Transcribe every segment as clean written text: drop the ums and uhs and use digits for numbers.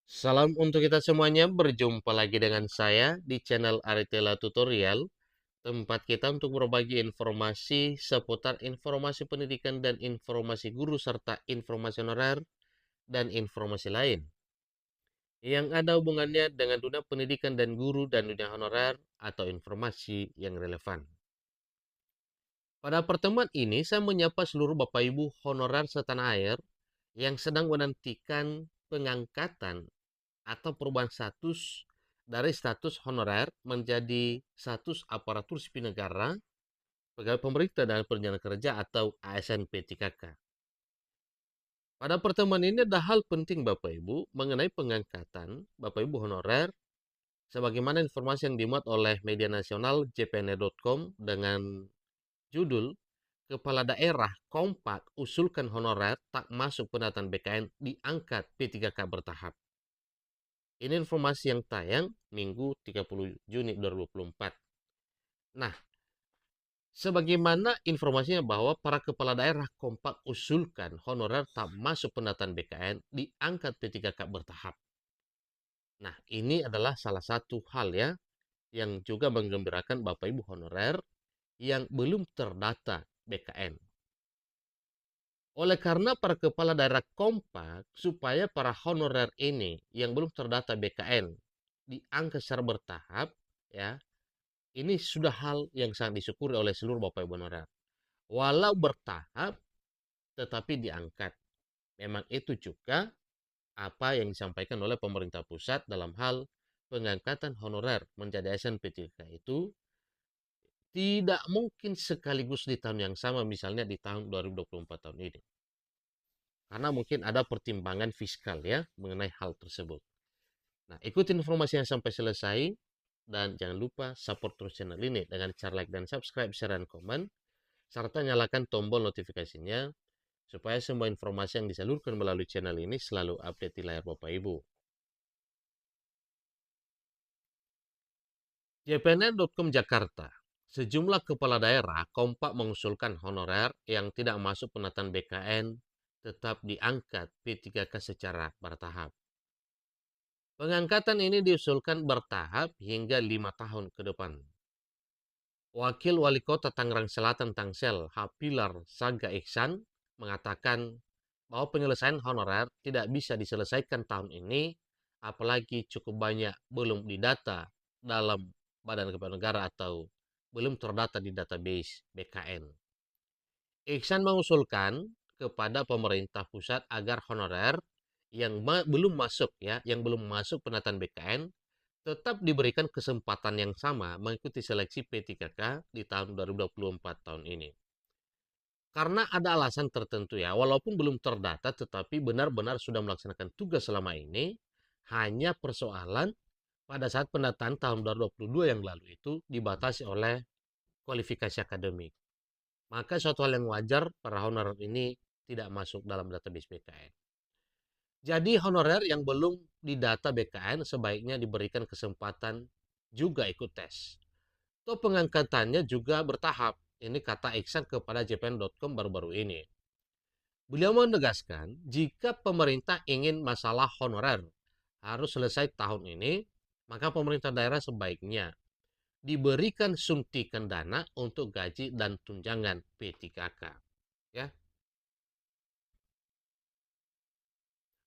Salam untuk kita semuanya, berjumpa lagi dengan saya di channel Aritela Tutorial, tempat kita untuk berbagi informasi seputar informasi pendidikan dan informasi guru serta informasi honorer dan informasi lain yang ada hubungannya dengan dunia pendidikan dan guru dan dunia honorer atau informasi yang relevan. Pada pertemuan ini, saya menyapa seluruh Bapak Ibu honorer setanah air yang sedang menantikan pengangkatan atau perubahan status dari status honorer menjadi status aparatur sipil negara, pegawai pemerintah dan penyelenggara kerja atau ASN P3K. Pada pertemuan ini ada hal penting Bapak Ibu mengenai pengangkatan Bapak Ibu honorer sebagaimana informasi yang dimuat oleh media nasional jpne.com dengan judul Kepala Daerah Kompak Usulkan Honorer Tak Masuk Pendataan BKN Diangkat P3K Bertahap. Ini informasi yang tayang Minggu 30 Juni 2024. Nah, sebagaimana informasinya bahwa para kepala daerah kompak usulkan honorer tak masuk pendataan BKN diangkat P3K bertahap. Nah, ini adalah salah satu hal ya yang juga menggembirakan Bapak Ibu honorer yang belum terdata BKN. Oleh karena para kepala daerah kompak supaya para honorer ini yang belum terdata BKN diangkat secara bertahap ya. Ini sudah hal yang sangat disyukuri oleh seluruh Bapak Ibu honorer. Walau bertahap, tetapi diangkat. Memang itu juga apa yang disampaikan oleh pemerintah pusat dalam hal pengangkatan honorer menjadi ASN P3K itu tidak mungkin sekaligus di tahun yang sama, misalnya di tahun 2024 tahun ini. Karena mungkin ada pertimbangan fiskal ya mengenai hal tersebut. Nah, ikutin informasi yang sampai selesai dan jangan lupa support terus channel ini dengan cara like dan subscribe, share, dan komen serta nyalakan tombol notifikasinya supaya semua informasi yang disalurkan melalui channel ini selalu update di layar Bapak Ibu. jpn.com Jakarta. Sejumlah kepala daerah kompak mengusulkan honorer yang tidak masuk penataan BKN tetap diangkat P3K secara bertahap. Pengangkatan ini diusulkan bertahap hingga 5 tahun ke depan. Wakil Wali Kota Tangerang Selatan Tangsel, Hapilar Saga Iksan, mengatakan bahwa penyelesaian honorer tidak bisa diselesaikan tahun ini, apalagi cukup banyak belum didata dalam Badan Kepegawaian Negara atau belum terdata di database BKN. Iksan mengusulkan kepada pemerintah pusat agar honorer yang belum masuk penataan BKN tetap diberikan kesempatan yang sama mengikuti seleksi P3K di tahun 2024 tahun ini. Karena ada alasan tertentu ya, walaupun belum terdata tetapi benar-benar sudah melaksanakan tugas selama ini, hanya persoalan pada saat pendataan tahun 2022 yang lalu itu dibatasi oleh kualifikasi akademik. Maka suatu hal yang wajar para honorer ini tidak masuk dalam database BKN. Jadi honorer yang belum didata BKN sebaiknya diberikan kesempatan juga ikut tes. Toh pengangkatannya juga bertahap. Ini kata Iksan kepada jpn.com baru-baru ini. Beliau menegaskan, jika pemerintah ingin masalah honorer harus selesai tahun ini, maka pemerintah daerah sebaiknya diberikan suntikan dana untuk gaji dan tunjangan P3K. Ya.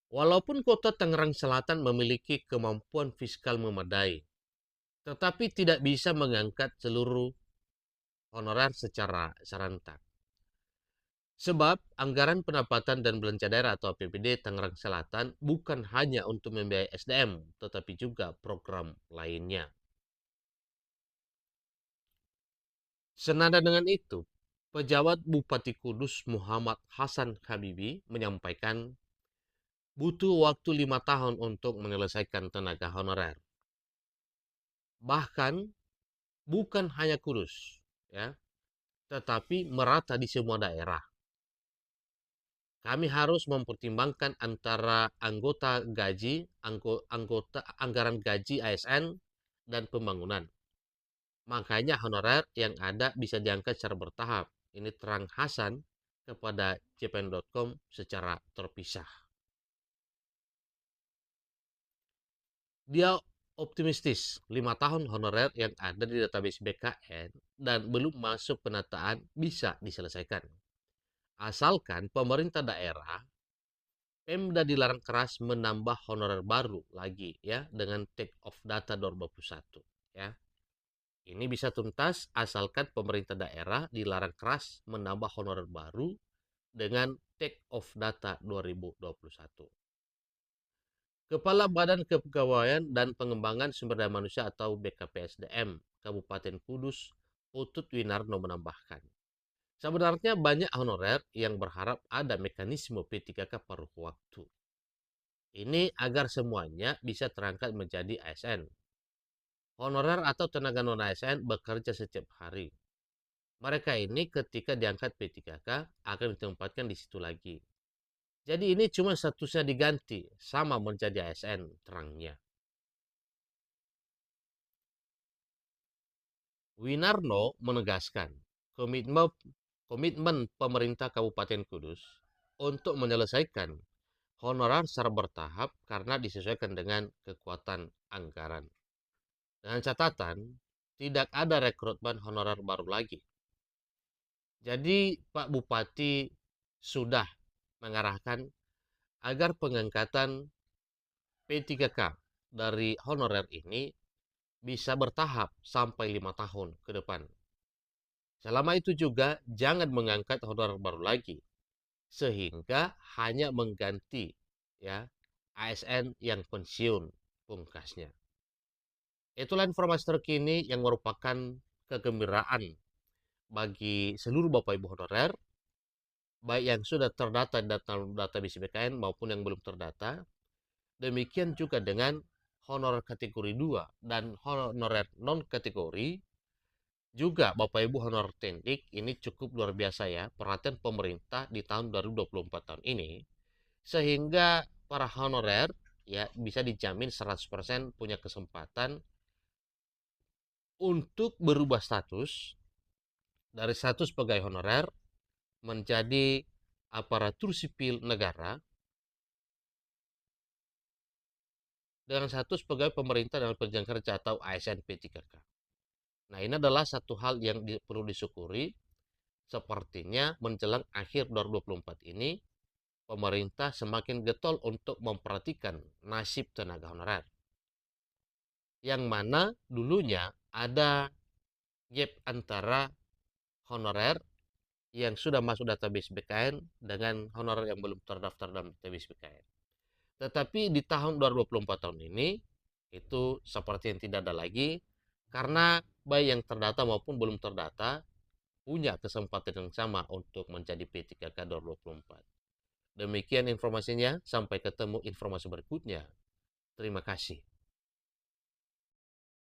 Walaupun kota Tangerang Selatan memiliki kemampuan fiskal memadai, tetapi tidak bisa mengangkat seluruh honorer secara serentak. Sebab anggaran pendapatan dan belanja daerah atau APBD Tangerang Selatan bukan hanya untuk membiayai SDM, tetapi juga program lainnya. Senada dengan itu, pejabat Bupati Kudus Muhammad Hasan Habibi menyampaikan butuh waktu 5 tahun untuk menyelesaikan tenaga honorer. Bahkan bukan hanya Kudus, ya, tetapi merata di semua daerah. Kami harus mempertimbangkan antara anggaran gaji ASN dan pembangunan. Makanya honorer yang ada bisa diangkat secara bertahap. Ini terang Hasan kepada jpn.com secara terpisah. Dia optimistis 5 tahun honorer yang ada di database BKN dan belum masuk penataan bisa diselesaikan. Asalkan pemerintah daerah, Pemda dilarang keras menambah honorer baru lagi ya dengan take off data 2021 ya. Ini bisa tuntas asalkan pemerintah daerah dilarang keras menambah honorer baru dengan take off data 2021. Kepala Badan Kepegawaian dan Pengembangan Sumber Daya Manusia atau BKPSDM Kabupaten Kudus, Putut Winarno menambahkan, sebenarnya banyak honorer yang berharap ada mekanisme P3K paruh waktu. Ini agar semuanya bisa terangkat menjadi ASN. Honorer atau tenaga non-ASN bekerja setiap hari. Mereka ini ketika diangkat P3K akan ditempatkan di situ lagi. Jadi ini cuma statusnya diganti, sama menjadi ASN, terangnya. Winarno menegaskan komitmen pemerintah Kabupaten Kudus untuk menyelesaikan honorer secara bertahap karena disesuaikan dengan kekuatan anggaran. Dengan catatan, tidak ada rekrutmen honorer baru lagi. Jadi Pak Bupati sudah mengarahkan agar pengangkatan P3K dari honorer ini bisa bertahap sampai 5 tahun ke depan. Selama itu juga jangan mengangkat honorer baru lagi, sehingga hanya mengganti ya ASN yang pensiun, pungkasnya. Itulah informasi terkini yang merupakan kegembiraan bagi seluruh Bapak Ibu honorer, baik yang sudah terdata di database BKN maupun yang belum terdata. Demikian juga dengan honorer kategori 2 dan honorer non kategori. Juga Bapak Ibu honorer teknik ini cukup luar biasa ya perhatian pemerintah di tahun 2024 tahun ini, sehingga para honorer ya bisa dijamin 100% punya kesempatan untuk berubah status dari status pegawai honorer menjadi aparatur sipil negara dengan status pegawai pemerintah dan pekerjaan kerja atau ASN P3K. Nah, ini adalah satu hal yang perlu disyukuri. Sepertinya menjelang akhir 2024 ini, pemerintah semakin getol untuk memperhatikan nasib tenaga honorer. Yang mana dulunya ada gap antara honorer yang sudah masuk database BKN dengan honorer yang belum terdaftar dalam database BKN. Tetapi di tahun 2024 tahun ini, itu seperti yang tidak ada lagi, karena baik yang terdata maupun belum terdata punya kesempatan yang sama untuk menjadi P3K 2024. Demikian informasinya, sampai ketemu informasi berikutnya. Terima kasih.